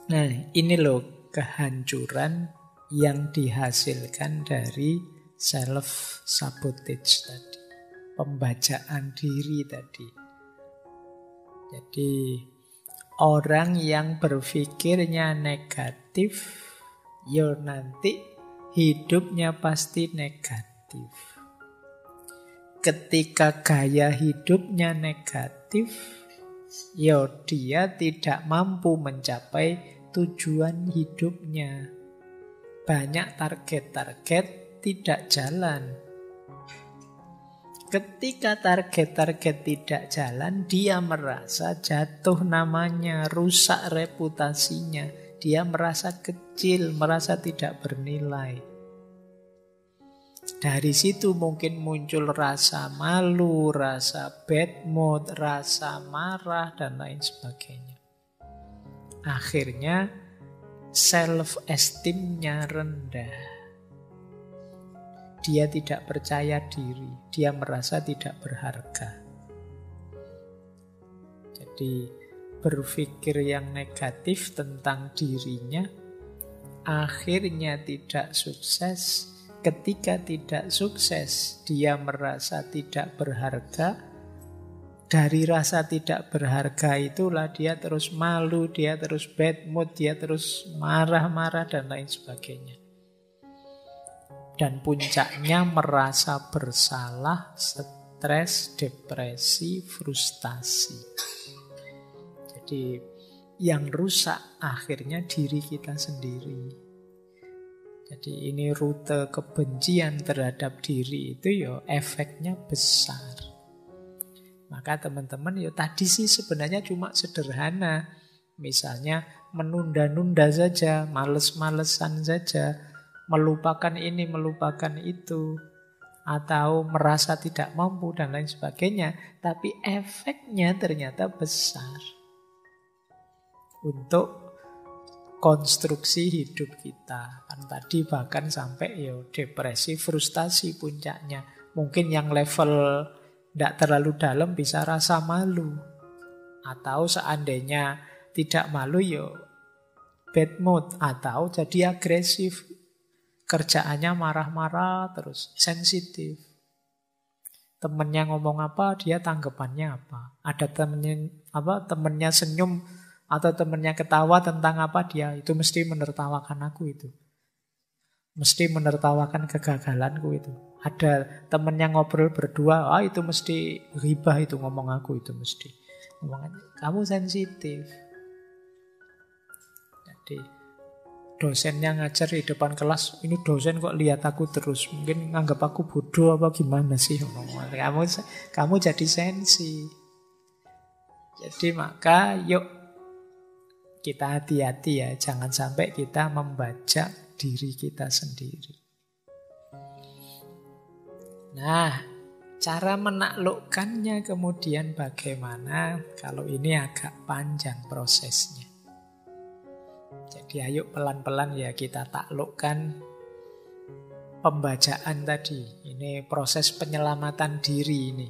Nah, ini loh kehancuran yang dihasilkan dari self-sabotage tadi. Pembajaan diri tadi. Jadi, orang yang berpikirnya negatif, ya nanti hidupnya pasti negatif. Ketika gaya hidupnya negatif, ya dia tidak mampu mencapai tujuan hidupnya. Banyak target-target tidak jalan. Ketika target-target tidak jalan, dia merasa jatuh namanya, rusak reputasinya. Dia merasa kecil, merasa tidak bernilai. Dari situ mungkin muncul rasa malu, rasa bad mood, rasa marah, dan lain sebagainya. Akhirnya self-esteem-nya rendah. Dia tidak percaya diri, dia merasa tidak berharga. Jadi berpikir yang negatif tentang dirinya, akhirnya tidak sukses. Ketika tidak sukses, dia merasa tidak berharga. Dari rasa tidak berharga itulah dia terus malu, dia terus bad mood, dia terus marah-marah, dan lain sebagainya. Dan puncaknya merasa bersalah, stres, depresi, frustasi. Jadi yang rusak akhirnya diri kita sendiri. Jadi ini rute kebencian terhadap diri itu ya efeknya besar. Maka teman-teman ya tadi sih sebenarnya cuma sederhana. Misalnya menunda-nunda saja, males-malesan saja. Melupakan ini, melupakan itu, atau merasa tidak mampu dan lain sebagainya. Tapi efeknya ternyata besar untuk konstruksi hidup kita. Kan tadi bahkan sampai ya depresi, frustasi puncaknya. Mungkin yang level tidak terlalu dalam bisa rasa malu. Atau seandainya tidak malu ya bad mood, atau jadi agresif. Kerjaannya marah-marah terus, sensitif. Temennya ngomong apa, dia tanggapannya apa. Ada temennya senyum atau temennya ketawa tentang apa, dia itu mesti menertawakan aku itu. Mesti menertawakan kegagalanku itu. Ada temennya ngobrol berdua, itu mesti ghibah itu ngomong aku itu mesti. Ngomongnya, kamu sensitif. Jadi dosennya ngajar di depan kelas, ini dosen kok lihat aku terus, mungkin nganggap aku bodoh apa gimana sih? Kamu jadi sensi. Jadi maka yuk kita hati-hati ya, jangan sampai kita membajak diri kita sendiri. Nah, cara menaklukkannya kemudian bagaimana? Kalau ini agak panjang prosesnya. Jadi ayo pelan-pelan ya kita taklukkan pembajaan tadi. Ini proses penyelamatan diri ini.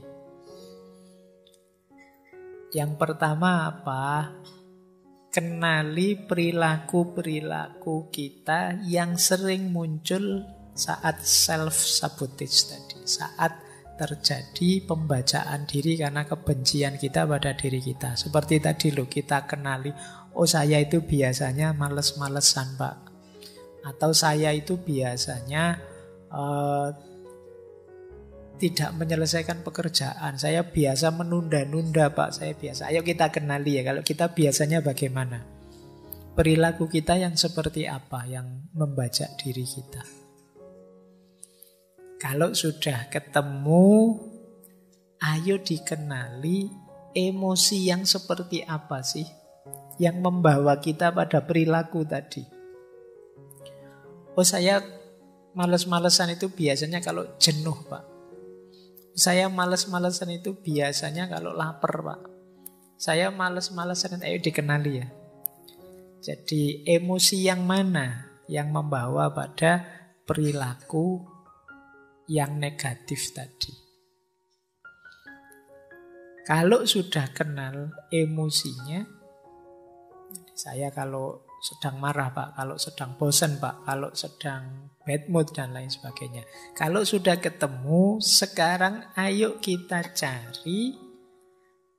Yang pertama apa? Kenali perilaku-perilaku kita yang sering muncul saat self-sabotage tadi. Saat terjadi pembajaan diri karena kebencian kita pada diri kita. Seperti tadi loh, kita kenali, oh saya itu biasanya males-malesan Pak. Atau saya itu biasanya tidak menyelesaikan pekerjaan. Saya biasa menunda-nunda Pak. Saya biasa. Ayo kita kenali ya, kalau kita biasanya bagaimana. Perilaku kita yang seperti apa yang membajak diri kita. Kalau sudah ketemu, ayo dikenali emosi yang seperti apa sih yang membawa kita pada perilaku tadi. Oh saya males-malesan itu biasanya kalau jenuh Pak. Saya males-malesan itu biasanya kalau lapar Pak. Saya males-malesan, ayo dikenali ya. Jadi emosi yang mana yang membawa pada perilaku yang negatif tadi. Kalau sudah kenal emosinya, saya kalau sedang marah Pak, kalau sedang bosan Pak, kalau sedang bad mood dan lain sebagainya. Kalau sudah ketemu, sekarang ayo kita cari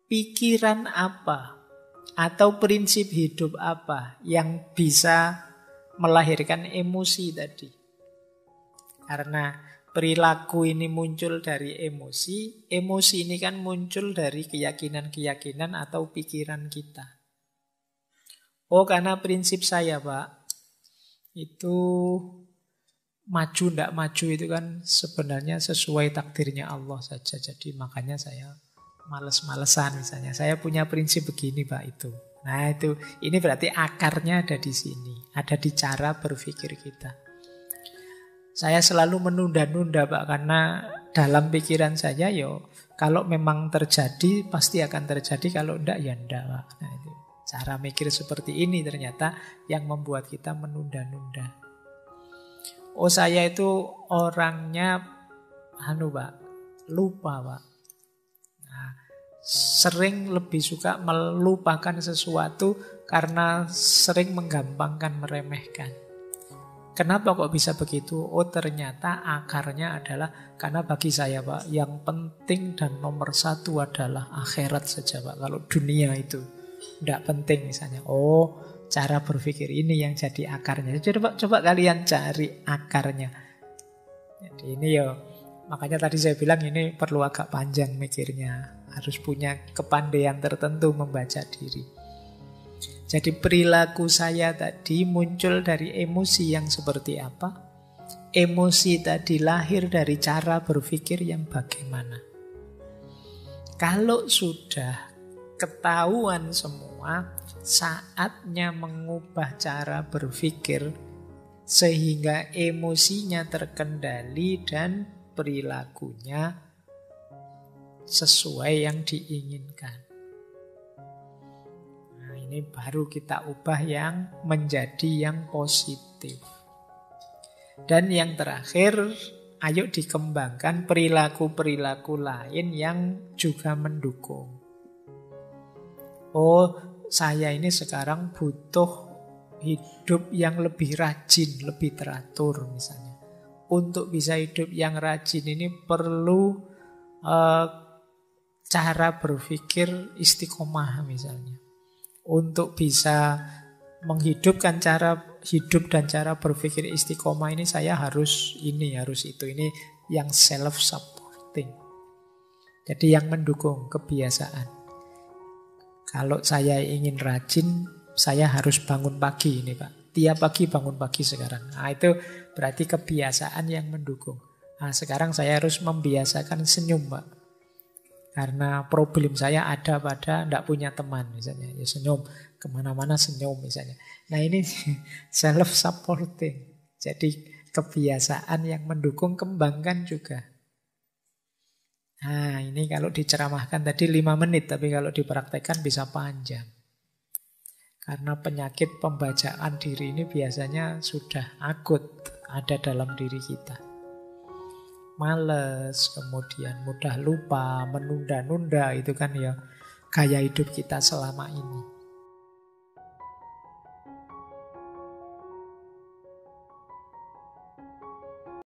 pikiran apa atau prinsip hidup apa yang bisa melahirkan emosi tadi. Karena perilaku ini muncul dari emosi, emosi ini kan muncul dari keyakinan-keyakinan atau pikiran kita. Oh, karena prinsip saya Pak, itu maju ndak maju itu kan sebenarnya sesuai takdirnya Allah saja. Jadi makanya saya males-malesan misalnya. Saya punya prinsip begini Pak itu. Nah itu, ini berarti akarnya ada di sini. Ada di cara berpikir kita. Saya selalu menunda-nunda Pak, karena dalam pikiran saya kalau memang terjadi pasti akan terjadi, kalau enggak ya enggak Pak. Nah itu. Cara mikir seperti ini ternyata yang membuat kita menunda-nunda. Oh saya itu orangnya Pak, lupa Pak. Nah, sering lebih suka melupakan sesuatu karena sering menggampangkan, meremehkan. Kenapa kok bisa begitu? Oh ternyata akarnya adalah karena bagi saya Pak, yang penting dan nomor satu adalah akhirat saja Pak. Kalau dunia itu tidak penting misalnya. Oh, cara berpikir ini yang jadi akarnya. Coba kalian cari akarnya. Jadi ini makanya tadi saya bilang ini perlu agak panjang mikirnya. Harus punya kepandaian tertentu membaca diri. Jadi perilaku saya tadi muncul dari emosi yang seperti apa? Emosi tadi lahir dari cara berpikir yang bagaimana. Kalau sudah ketahuan semua, saatnya mengubah cara berpikir sehingga emosinya terkendali dan perilakunya sesuai yang diinginkan. Nah, ini baru kita ubah yang menjadi yang positif. Dan yang terakhir, ayo dikembangkan perilaku-perilaku lain yang juga mendukung. Oh, saya ini sekarang butuh hidup yang lebih rajin, lebih teratur misalnya. Untuk bisa hidup yang rajin ini perlu cara berpikir istiqomah misalnya. Untuk bisa menghidupkan cara hidup dan cara berpikir istiqomah ini saya harus ini, harus itu. Ini yang self-supporting. Jadi yang mendukung kebiasaan. Kalau saya ingin rajin, saya harus bangun pagi ini Pak. Tiap pagi bangun pagi sekarang. Nah itu berarti kebiasaan yang mendukung. Nah sekarang saya harus membiasakan senyum Pak. Karena problem saya ada pada tidak punya teman misalnya. Ya senyum, kemana-mana senyum misalnya. Nah ini self-supporting. Jadi kebiasaan yang mendukung, kembangkan juga. Nah ini kalau diceramahkan tadi 5 menit, tapi kalau dipraktekkan bisa panjang. Karena penyakit pembacaan diri ini biasanya sudah akut ada dalam diri kita. Males, kemudian mudah lupa, menunda-nunda, itu kan ya gaya hidup kita selama ini.